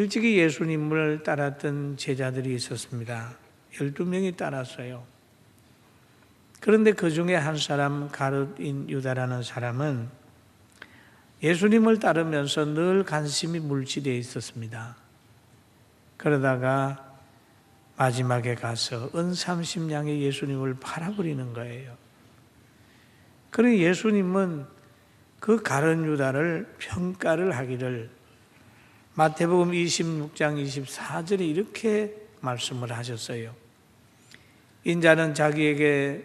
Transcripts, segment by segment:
일찍이 예수님을 따랐던 제자들이 있었습니다. 12명이 따랐어요. 그런데 그 중에 한 사람, 가룟인 유다라는 사람은 예수님을 따르면서 늘 관심이 물질에 있었습니다. 그러다가 마지막에 가서 은 30냥에 예수님을 팔아버리는 거예요. 그러니 예수님은 그 가룟 유다를 평가를 하기를 마태복음 26장 24절에 이렇게 말씀을 하셨어요. 인자는 자기에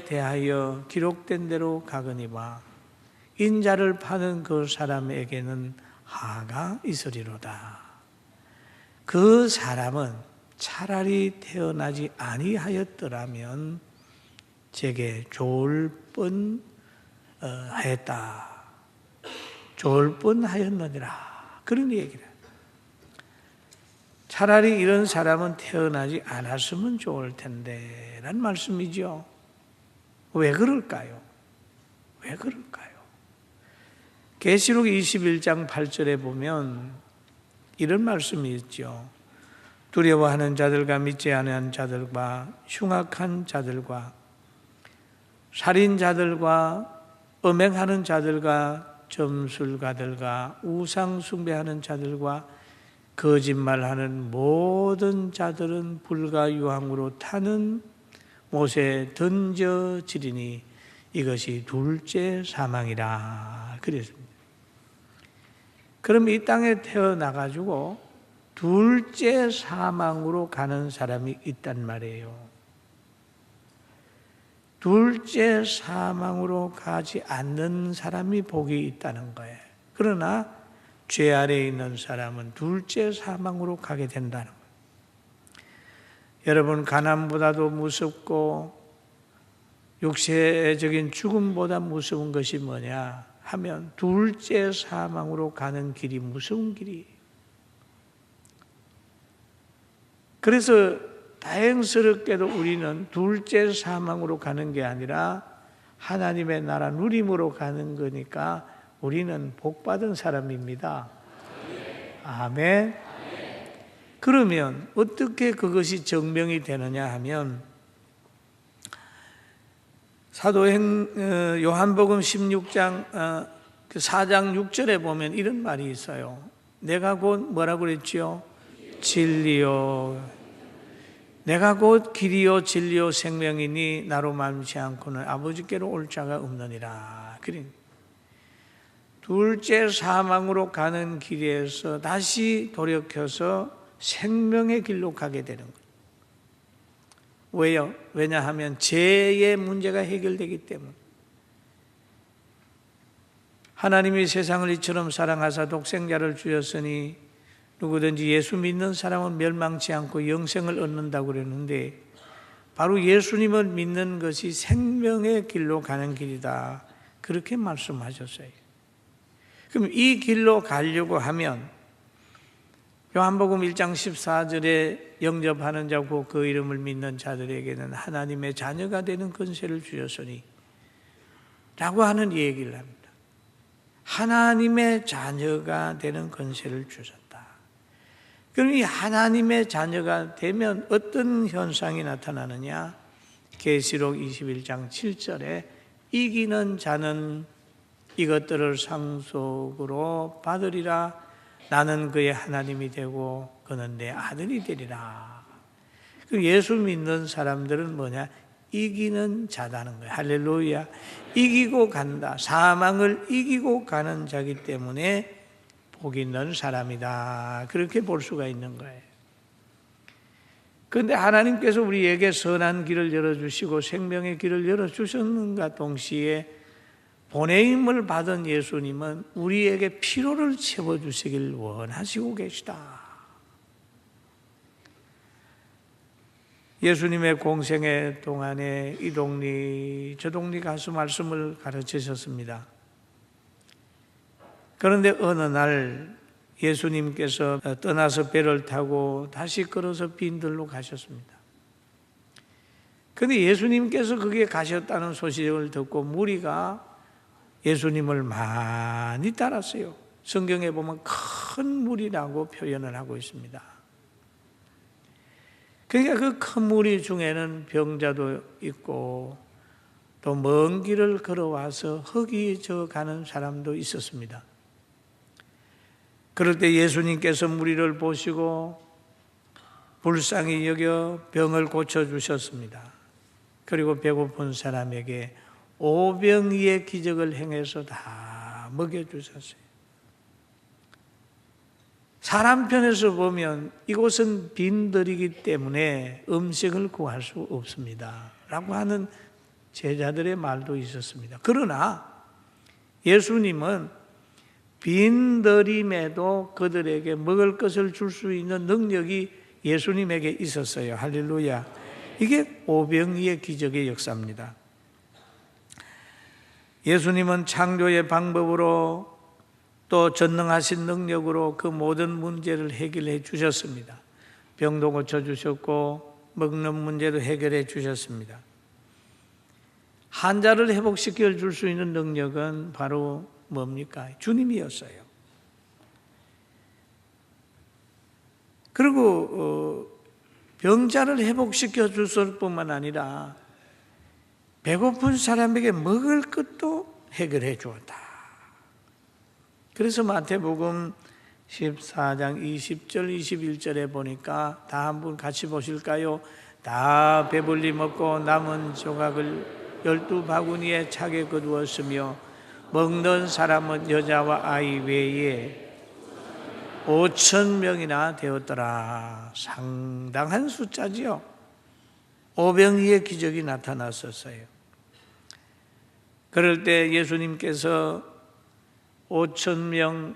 대하여 기록된 대로 가거니와 인자를 파는 그 사람에게는 하가 있으리로다. 그 사람은 차라리 태어나지 아니하였더라면 제게 좋을 뻔하였다. 좋을 뻔하였느니라. 그런 얘기를. 차라리 이런 사람은 태어나지 않았으면 좋을 텐데 라는 말씀이죠. 왜 그럴까요? 왜 그럴까요? 계시록 21장 8절에 보면 이런 말씀이 있죠. 두려워하는 자들과 믿지 않은 자들과 흉악한 자들과 살인자들과 음행하는 자들과 점술가들과 우상 숭배하는 자들과 거짓말하는 모든 자들은 불과 유황으로 타는 못에 던져지리니 이것이 둘째 사망이라 그랬습니다. 그럼 이 땅에 태어나가지고 둘째 사망으로 가는 사람이 있단 말이에요. 둘째 사망으로 가지 않는 사람이 복이 있다는 거예요. 그러나 죄 아래에 있는 사람은 둘째 사망으로 가게 된다는 거예요. 여러분, 가난보다도 무섭고 육체적인 죽음보다 무서운 것이 뭐냐 하면 둘째 사망으로 가는 길이 무서운 길이에요. 그래서 다행스럽게도 우리는 둘째 사망으로 가는 게 아니라 하나님의 나라 누림으로 가는 거니까 우리는 복받은 사람입니다. 아멘. 그러면 어떻게 그것이 증명이 되느냐 하면 사도행 요한복음 16장 4장 6절에 보면 이런 말이 있어요. 내가 곧 뭐라고 그랬지요? 진리요. 내가 곧 길이요 진리요 생명이니 나로 말미암지 않고는 아버지께로 올 자가 없느니라. 그러니 둘째 사망으로 가는 길에서 다시 돌이켜서 생명의 길로 가게 되는 거예요. 왜요? 왜냐하면 죄의 문제가 해결되기 때문에. 하나님이 세상을 이처럼 사랑하사 독생자를 주셨으니 누구든지 예수 믿는 사람은 멸망치 않고 영생을 얻는다고 그랬는데 바로 예수님을 믿는 것이 생명의 길로 가는 길이다. 그렇게 말씀하셨어요. 그럼 이 길로 가려고 하면 요한복음 1장 14절에 영접하는 자고 그 이름을 믿는 자들에게는 하나님의 자녀가 되는 권세를 주셨으니 라고 하는 얘기를 합니다. 하나님의 자녀가 되는 권세를 주셨다. 그럼 이 하나님의 자녀가 되면 어떤 현상이 나타나느냐? 계시록 21장 7절에 이기는 자는 이것들을 상속으로 받으리라. 나는 그의 하나님이 되고 그는 내 아들이 되리라. 그럼 예수 믿는 사람들은 뭐냐? 이기는 자다는 거예요. 할렐루야. 이기고 간다. 사망을 이기고 가는 자기 때문에 복 있는 사람이다. 그렇게 볼 수가 있는 거예요. 그런데 하나님께서 우리에게 선한 길을 열어주시고 생명의 길을 열어주셨는가 동시에 보내임을 받은 예수님은 우리에게 피로를 채워주시길 원하시고 계시다. 예수님의 공생애 동안에 이 동리 저 동리 가서 말씀을 가르치셨습니다. 그런데 어느 날 예수님께서 떠나서 배를 타고 다시 걸어서 빈들로 가셨습니다. 그런데 예수님께서 거기에 가셨다는 소식을 듣고 무리가 예수님을 많이 따랐어요. 성경에 보면 큰 물이라고 표현을 하고 있습니다. 그러니까 그 큰 무리 중에는 병자도 있고 또 먼 길을 걸어와서 허기져 가는 사람도 있었습니다. 그럴 때 예수님께서 무리를 보시고 불쌍히 여겨 병을 고쳐주셨습니다. 그리고 배고픈 사람에게 오병이의 기적을 행해서 다 먹여주셨어요. 사람 편에서 보면 이곳은 빈들이기 때문에 음식을 구할 수 없습니다 라고 하는 제자들의 말도 있었습니다. 그러나 예수님은 빈들임에도 그들에게 먹을 것을 줄 수 있는 능력이 예수님에게 있었어요. 할렐루야. 이게 오병이의 기적의 역사입니다. 예수님은 창조의 방법으로 또 전능하신 능력으로 그 모든 문제를 해결해 주셨습니다. 병도 고쳐주셨고 먹는 문제도 해결해 주셨습니다. 환자를 회복시켜 줄 수 있는 능력은 바로 뭡니까? 주님이었어요. 그리고 병자를 회복시켜 줄 뿐만 아니라 배고픈 사람에게 먹을 것도 해결해 주었다. 그래서 마태복음 14장 20절 21절에 보니까 다 한번 같이 보실까요? 다 배불리 먹고 남은 조각을 12바구니에 차게 거두었으며 먹는 사람은 여자와 아이 외에 5,000명이나 되었더라. 상당한 숫자지요. 오병이의 기적이 나타났었어요. 그럴 때 예수님께서 5,000명,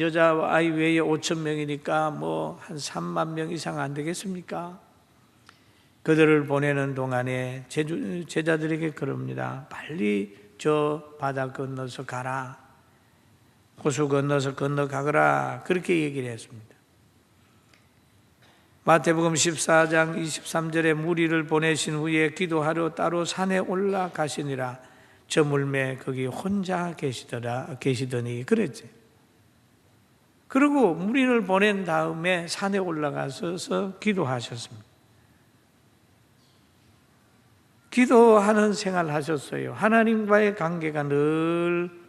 여자와 아이 외에 5,000명이니까 뭐 한 3만 명 이상 안 되겠습니까? 그들을 보내는 동안에 제자들에게 그럽니다. 빨리 저 바다 건너서 가라. 호수 건너서 건너가거라. 그렇게 얘기를 했습니다. 마태복음 14장 23절에 무리를 보내신 후에 기도하러 따로 산에 올라가시니라. 저 물매 거기 혼자 계시더니 그랬지. 그리고 무리를 보낸 다음에 산에 올라가서 기도하셨습니다. 기도하는 생활 하셨어요. 하나님과의 관계가 늘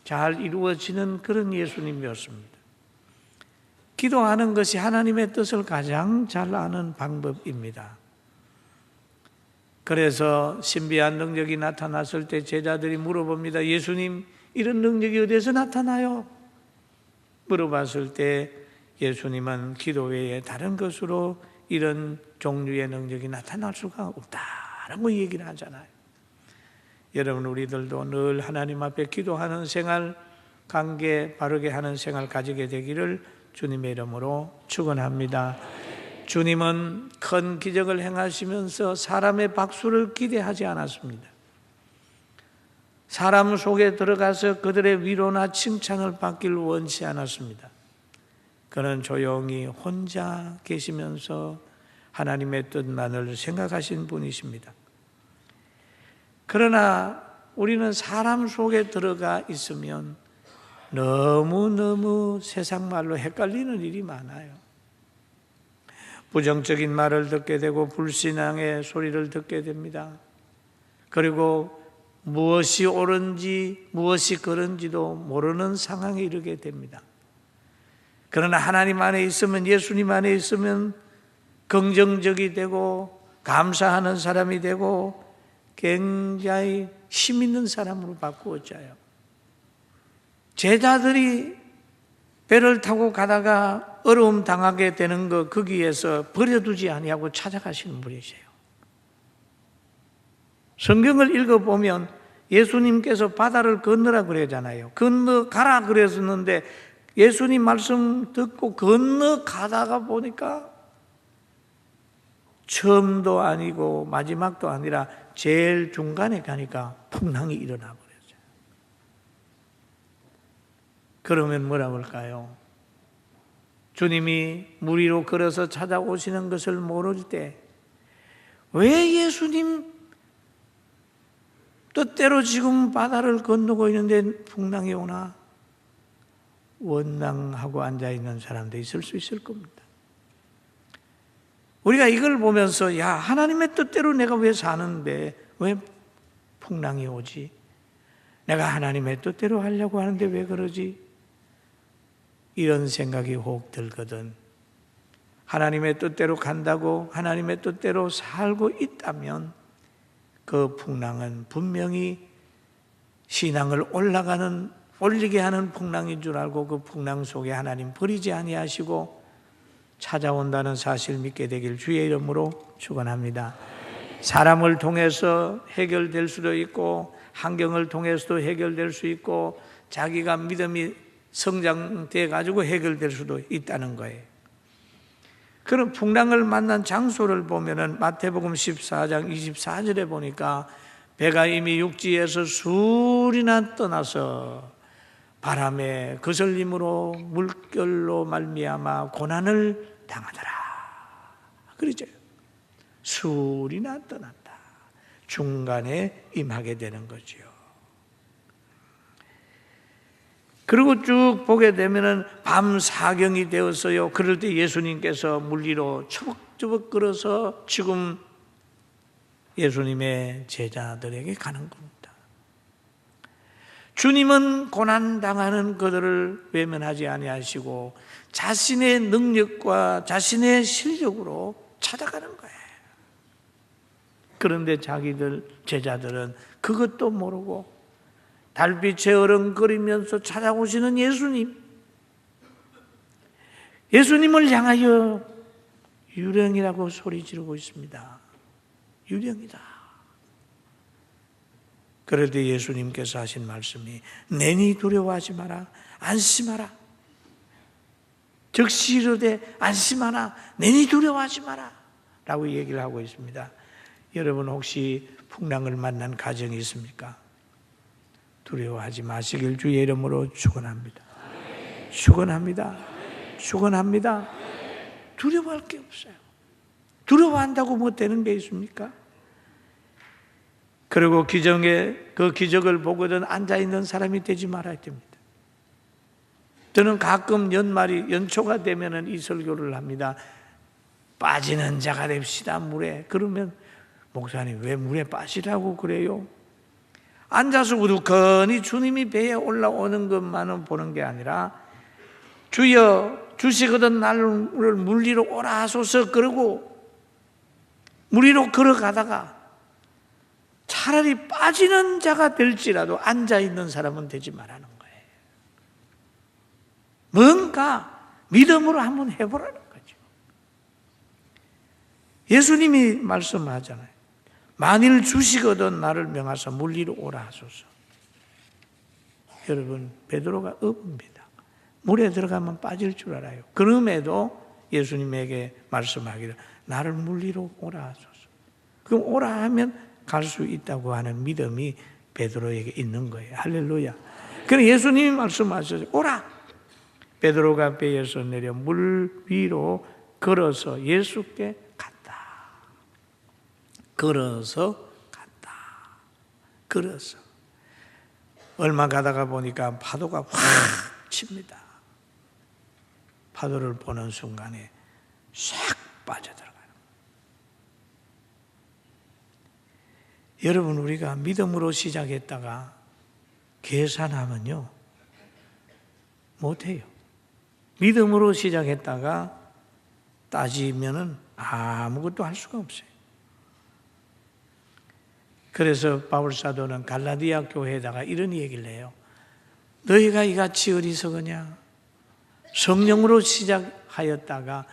잘 이루어지는 그런 예수님이었습니다. 기도하는 것이 하나님의 뜻을 가장 잘 아는 방법입니다. 그래서 신비한 능력이 나타났을 때 제자들이 물어봅니다. 예수님, 이런 능력이 어디에서 나타나요? 물어봤을 때 예수님은 기도 외에 다른 것으로 이런 종류의 능력이 나타날 수가 없다라고 얘기를 하잖아요. 여러분, 우리들도 늘 하나님 앞에 기도하는 생활, 관계 바르게 하는 생활 가지게 되기를 주님의 이름으로 축원합니다. 주님은 큰 기적을 행하시면서 사람의 박수를 기대하지 않았습니다. 사람 속에 들어가서 그들의 위로나 칭찬을 받기를 원치 않았습니다. 그는 조용히 혼자 계시면서 하나님의 뜻만을 생각하신 분이십니다. 그러나 우리는 사람 속에 들어가 있으면 너무너무 세상 말로 헷갈리는 일이 많아요. 부정적인 말을 듣게 되고 불신앙의 소리를 듣게 됩니다. 그리고 무엇이 옳은지 무엇이 그른지도 모르는 상황에 이르게 됩니다. 그러나 하나님 안에 있으면, 예수님 안에 있으면 긍정적이 되고 감사하는 사람이 되고 굉장히 힘 있는 사람으로 바꾸어져요. 제자들이 배를 타고 가다가 어려움 당하게 되는 거 거기에서 버려두지 아니하고 찾아가시는 분이세요. 성경을 읽어보면 예수님께서 바다를 건너라 그러잖아요. 건너가라 그랬었는데 예수님 말씀 듣고 건너가다가 보니까 처음도 아니고 마지막도 아니라 제일 중간에 가니까 풍랑이 일어나 버렸어요. 그러면 뭐라 그럴까요? 주님이 물 위로 걸어서 찾아오시는 것을 모를 때 왜 예수님 뜻대로 지금 바다를 건너고 있는데 풍랑이 오나? 원망하고 앉아있는 사람도 있을 수 있을 겁니다. 우리가 이걸 보면서 야, 하나님의 뜻대로 내가 왜 사는데 왜 풍랑이 오지? 내가 하나님의 뜻대로 하려고 하는데 왜 그러지? 이런 생각이 혹 들거든. 하나님의 뜻대로 간다고 하나님의 뜻대로 살고 있다면 그 풍랑은 분명히 신앙을 올리게 하는 풍랑인 줄 알고 그 풍랑 속에 하나님 버리지 아니하시고 찾아온다는 사실 믿게 되길 주의 이름으로 축원합니다. 사람을 통해서 해결될 수도 있고 환경을 통해서도 해결될 수 있고 자기가 믿음이 성장돼 가지고 해결될 수도 있다는 거예요. 그런 풍랑을 만난 장소를 보면은 마태복음 14장 24절에 보니까 배가 이미 육지에서 수리나 떠나서 바람에 거슬림으로 물결로 말미암아 고난을 당하더라. 그러죠. 수리나 떠났다. 중간에 임하게 되는 거죠. 그리고 쭉 보게 되면은 밤 사경이 되었어요. 그럴 때 예수님께서 물 위로 처벅처벅 걸어서 지금 예수님의 제자들에게 가는 겁니다. 주님은 고난당하는 그들을 외면하지 아니하시고 자신의 능력과 자신의 실력으로 찾아가는 거예요. 그런데 자기들 제자들은 그것도 모르고 달빛에 어렁거리면서 찾아오시는 예수님을 향하여 유령이라고 소리 지르고 있습니다. 유령이다. 그럴 때 예수님께서 하신 말씀이 내니 두려워하지 마라. 안심하라. 즉시 이르되 안심하라. 내니 두려워하지 마라. 라고 얘기를 하고 있습니다. 여러분 혹시 풍랑을 만난 가정이 있습니까? 두려워하지 마시길 주의 이름으로 축원합니다. 축원합니다. 축원합니다. 두려워할 게 없어요. 두려워한다고 뭐 되는 게 있습니까? 그리고 그 기적을 보거든 앉아있는 사람이 되지 말아야 됩니다. 저는 가끔 연초가 되면 이 설교를 합니다. 빠지는 자가 됩시다, 물에. 그러면 목사님 왜 물에 빠지라고 그래요? 앉아서 우두커니 주님이 배에 올라오는 것만은 보는 게 아니라 주여 주시거든 나를 물 위로 오라 하소서. 그러고 물 위로 걸어가다가 차라리 빠지는 자가 될지라도 앉아있는 사람은 되지 말라는 거예요. 뭔가 믿음으로 한번 해보라는 거죠. 예수님이 말씀하잖아요. 만일 주시거든 나를 명하사 물 위로 오라 하소서. 여러분 베드로가 어부입니다. 물에 들어가면 빠질 줄 알아요. 그럼에도 예수님에게 말씀하기를 나를 물 위로 오라 하소서. 그럼 오라 하면 갈 수 있다고 하는 믿음이 베드로에게 있는 거예요. 할렐루야. 그래서 예수님이 말씀하셨어요. 오라. 베드로가 배에서 내려 물 위로 걸어서 예수께 갔다. 걸어서 갔다. 걸어서. 얼마 가다가 보니까 파도가 확 칩니다. 파도를 보는 순간에 싹 빠져들어가는 거예요. 여러분 우리가 믿음으로 시작했다가 계산하면요 못해요. 믿음으로 시작했다가 따지면은 아무것도 할 수가 없어요. 그래서 바울 사도는 갈라디아 교회에다가 이런 얘기를 해요. 너희가 이같이 어리석으냐? 성령으로 시작하였다가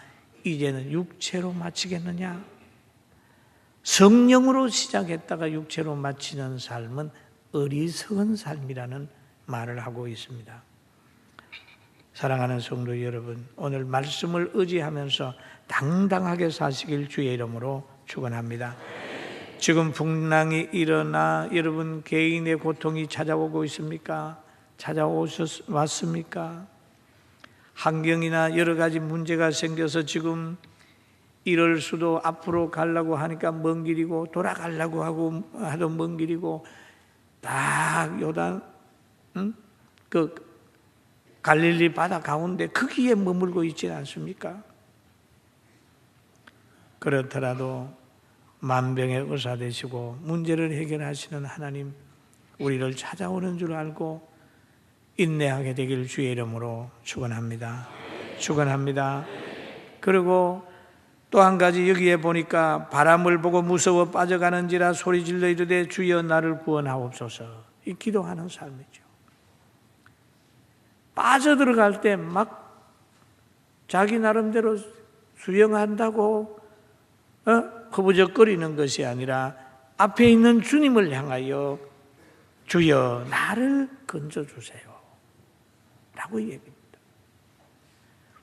이제는 육체로 마치겠느냐? 성령으로 시작했다가 육체로 마치는 삶은 어리석은 삶이라는 말을 하고 있습니다. 사랑하는 성도 여러분, 오늘 말씀을 의지하면서 당당하게 사시길 주의 이름으로 축원합니다. 지금 풍랑이 일어나 여러분 개인의 고통이 찾아오고 있습니까? 찾아왔습니까? 환경이나 여러 가지 문제가 생겨서 지금 이럴 수도 앞으로 가려고 하니까 먼 길이고 돌아가려고 하도 먼 길이고 딱 요단 갈릴리 바다 가운데 거기에 머물고 있지 않습니까? 그렇더라도 만병의 의사 되시고 문제를 해결하시는 하나님, 우리를 찾아오는 줄 알고 인내하게 되길 주의 이름으로 축원합니다. 축원합니다. 그리고 또 한 가지, 여기에 보니까 바람을 보고 무서워 빠져가는지라 소리질러 이르되 주여 나를 구원하옵소서. 이 기도하는 삶이죠. 빠져들어갈 때 막 자기 나름대로 수영한다고 허부적거리는 것이 아니라 앞에 있는 주님을 향하여 주여 나를 건져주세요 라고 얘기합니다.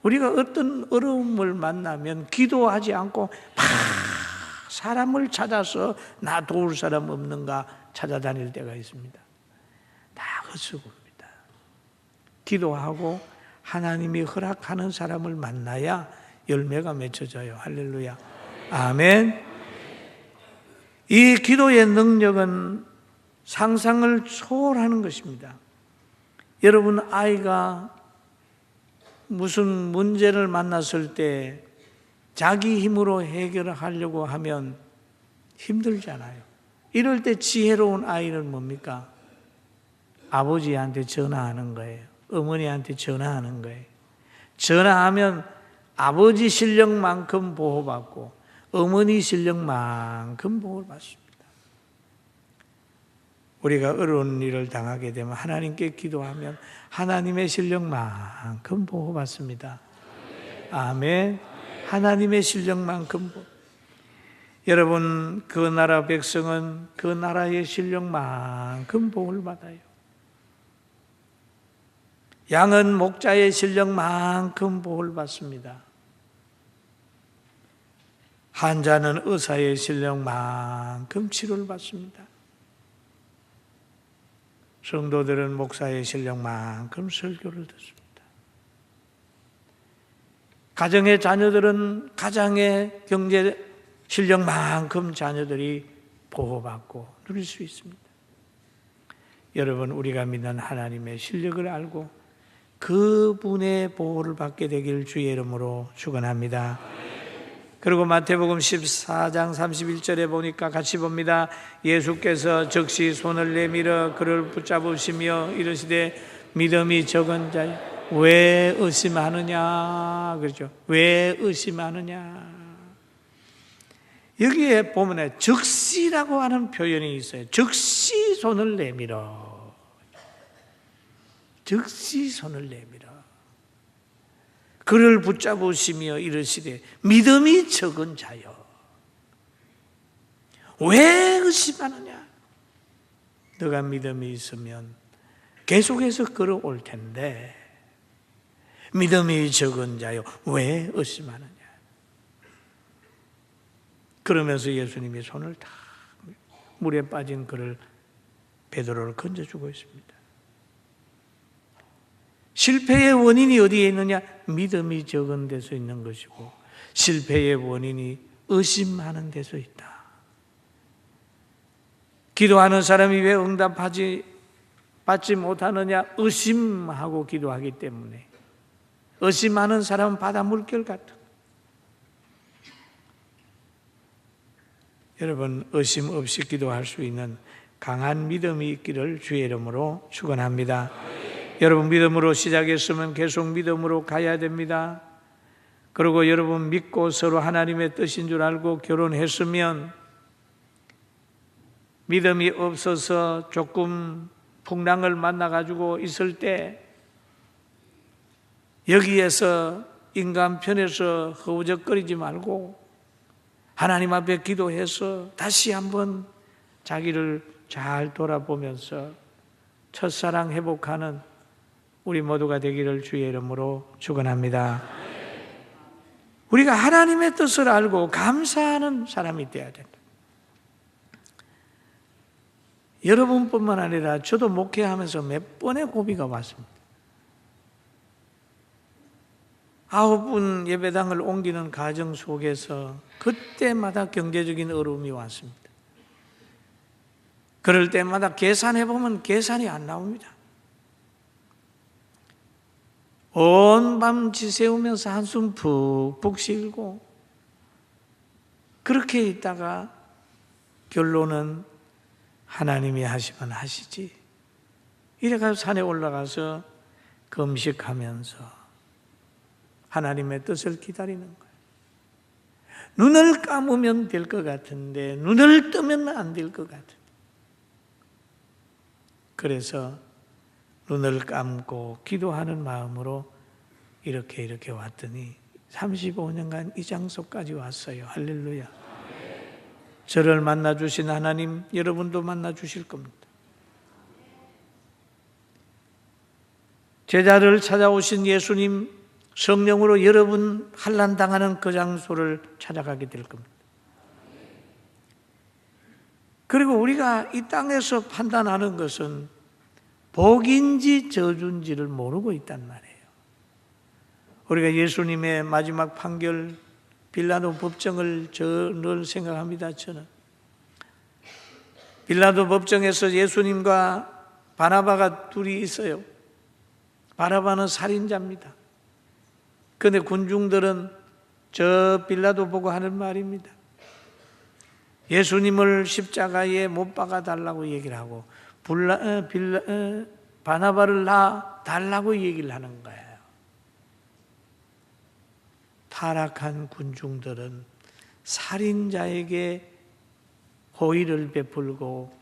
우리가 어떤 어려움을 만나면 기도하지 않고 막 사람을 찾아서 나 도울 사람 없는가 찾아다닐 때가 있습니다. 다 헛수고입니다. 기도하고 하나님이 허락하는 사람을 만나야 열매가 맺혀져요. 할렐루야. 아멘. 이 기도의 능력은 상상을 초월하는 것입니다. 여러분, 아이가 무슨 문제를 만났을 때 자기 힘으로 해결하려고 하면 힘들잖아요. 이럴 때 지혜로운 아이는 뭡니까? 아버지한테 전화하는 거예요. 어머니한테 전화하는 거예요. 전화하면 아버지 실력만큼 보호받고 어머니 실력만큼 보호를 받습니다. 우리가 어려운 일을 당하게 되면 하나님께 기도하면 하나님의 실력만큼 보호받습니다. 아멘. 하나님의 실력만큼 여러분, 그 나라 백성은 그 나라의 실력만큼 보호를 받아요. 양은 목자의 실력만큼 보호를 받습니다. 환자는 의사의 실력만큼 치료를 받습니다. 성도들은 목사의 실력만큼 설교를 듣습니다. 가정의 자녀들은 가장의 경제 실력만큼 자녀들이 보호받고 누릴 수 있습니다. 여러분, 우리가 믿는 하나님의 실력을 알고 그분의 보호를 받게 되길 주의 이름으로 축원합니다. 그리고 마태복음 14장 31절에 보니까 같이 봅니다. 예수께서 즉시 손을 내밀어 그를 붙잡으시며 이르시되 믿음이 적은 자여 왜 의심하느냐. 그렇죠. 왜 의심하느냐. 여기에 보면 즉시라고 하는 표현이 있어요. 즉시 손을 내밀어. 즉시 손을 내밀어. 그를 붙잡으시며 이르시되 믿음이 적은 자여 왜 의심하느냐. 너가 믿음이 있으면 계속해서 걸어올 텐데 믿음이 적은 자여 왜 의심하느냐. 그러면서 예수님이 손을 다 물에 빠진 그를 베드로를 건져주고 있습니다. 실패의 원인이 어디에 있느냐? 믿음이 적은 데서 있는 것이고 실패의 원인이 의심하는 데서 있다. 기도하는 사람이 왜 받지 못하느냐? 의심하고 기도하기 때문에. 의심하는 사람은 바다 물결 같아. 여러분, 의심 없이 기도할 수 있는 강한 믿음이 있기를 주의 이름으로 축원합니다. 여러분, 믿음으로 시작했으면 계속 믿음으로 가야 됩니다. 그리고 여러분, 믿고 서로 하나님의 뜻인 줄 알고 결혼했으면 믿음이 없어서 조금 풍랑을 만나가지고 있을 때 여기에서 인간 편에서 허우적거리지 말고 하나님 앞에 기도해서 다시 한번 자기를 잘 돌아보면서 첫사랑 회복하는 우리 모두가 되기를 주의 이름으로 축원합니다. 우리가 하나님의 뜻을 알고 감사하는 사람이 되어야 된다. 여러분뿐만 아니라 저도 목회하면서 몇 번의 고비가 왔습니다. 9분 예배당을 옮기는 과정 속에서 그때마다 경제적인 어려움이 왔습니다. 그럴 때마다 계산해보면 계산이 안 나옵니다. 온 밤 지새우면서 한숨 푹푹 쉬고 그렇게 있다가 결론은 하나님이 하시면 하시지. 이래가지고 산에 올라가서 금식하면서 하나님의 뜻을 기다리는 거예요. 눈을 감으면 될 것 같은데 눈을 뜨면 안 될 것 같은데, 그래서 눈을 감고 기도하는 마음으로 이렇게 왔더니 35년간 이 장소까지 왔어요. 할렐루야. 저를 만나주신 하나님, 여러분도 만나주실 겁니다. 제자를 찾아오신 예수님, 성령으로 여러분 환난당하는 그 장소를 찾아가게 될 겁니다. 그리고 우리가 이 땅에서 판단하는 것은 복인지 저주인지를 모르고 있단 말이에요. 우리가 예수님의 마지막 판결, 빌라도 법정을 늘 생각합니다. 저는 빌라도 법정에서 예수님과 바나바가 둘이 있어요. 바나바는 살인자입니다. 그런데 군중들은 저 빌라도 보고 하는 말입니다. 예수님을 십자가에 못 박아 달라고 얘기를 하고 바나바를 놔 달라고 얘기를 하는 거예요. 타락한 군중들은 살인자에게 호의를 베풀고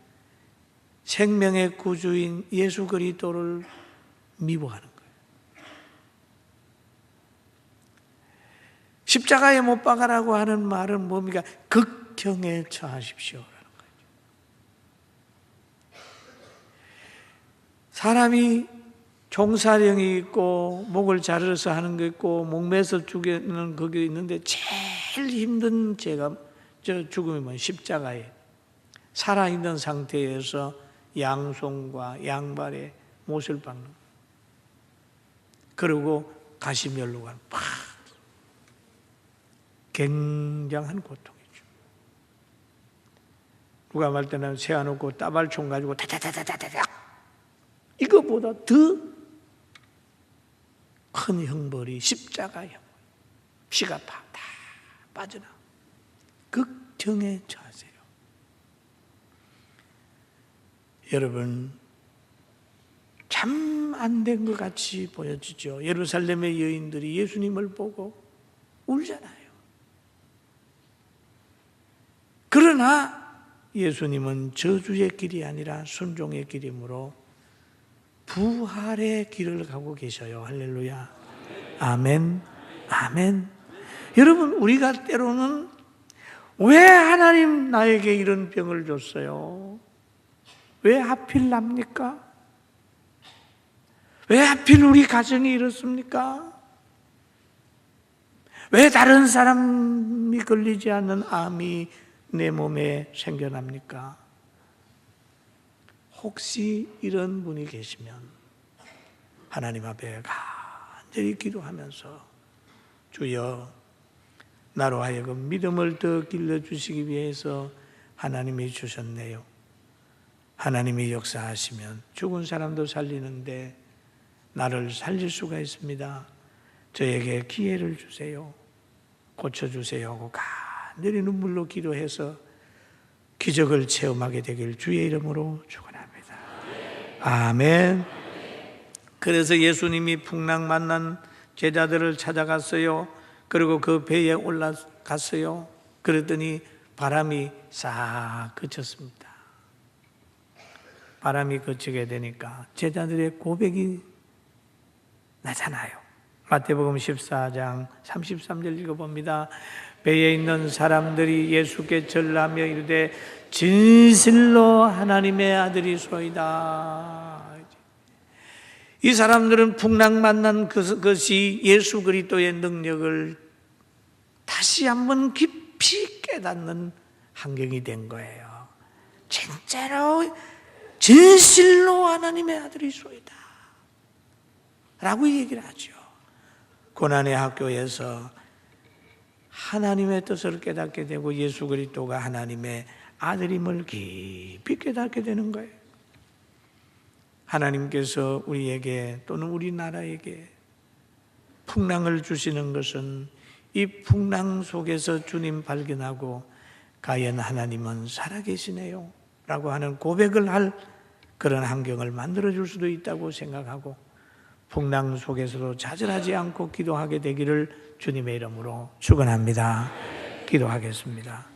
생명의 구주인 예수 그리스도를 미워하는 거예요. 십자가에 못 박아라고 하는 말은 뭡니까? 극형에 처하십시오라는 거죠. 사람이 종사령이 있고 목을 자르서 하는 거 있고 목매서 죽이는 그게 있는데 제일 힘든 죽음이 뭐예요? 십자가에 살아있는 상태에서 양손과 양발에 못을 박는 거예요. 그리고 가시면류관 팍, 굉장한 고통이죠. 누가 말 때는 세워놓고 따발총 가지고 다다다다다닥, 이거보다 더 큰 형벌이 십자가 형벌. 피가 다 빠져나 극형에 처하세요. 여러분, 참 안 된 것 같이 보여지죠. 예루살렘의 여인들이 예수님을 보고 울잖아요. 그러나 예수님은 저주의 길이 아니라 순종의 길이므로 부활의 길을 가고 계셔요. 할렐루야. 아멘. 아멘. 여러분, 우리가 때로는 왜 하나님 나에게 이런 병을 줬어요? 왜 하필 납니까? 왜 하필 우리 가정이 이렇습니까? 왜 다른 사람이 걸리지 않는 암이 내 몸에 생겨납니까? 혹시 이런 분이 계시면 하나님 앞에 간절히 기도하면서 주여, 나로 하여금 믿음을 더 길러주시기 위해서 하나님이 주셨네요. 하나님이 역사하시면 죽은 사람도 살리는데 나를 살릴 수가 있습니다. 저에게 기회를 주세요. 고쳐주세요 하고 간절히 눈물로 기도해서 기적을 체험하게 되길 주의 이름으로 축원합니다. 아멘. 그래서 예수님이 풍랑 만난 제자들을 찾아갔어요. 그리고 그 배에 올라갔어요. 그랬더니 바람이 싹 그쳤습니다. 바람이 그치게 되니까 제자들의 고백이 나잖아요. 마태복음 14장 33절 읽어봅니다. 배에 있는 사람들이 예수께 절하며 이르되 진실로 하나님의 아들이소이다. 이 사람들은 풍랑 만난 그것이 예수 그리스도의 능력을 다시 한번 깊이 깨닫는 환경이 된 거예요. 진짜로 진실로 하나님의 아들이소이다 라고 얘기를 하죠. 고난의 학교에서 하나님의 뜻을 깨닫게 되고 예수 그리스도가 하나님의 아들임을 깊이 깨닫게 되는 거예요. 하나님께서 우리에게 또는 우리나라에게 풍랑을 주시는 것은 이 풍랑 속에서 주님 발견하고 과연 하나님은 살아계시네요 라고 하는 고백을 할 그런 환경을 만들어줄 수도 있다고 생각하고 풍랑 속에서도 좌절하지 않고 기도하게 되기를 주님의 이름으로 축원합니다. 기도하겠습니다.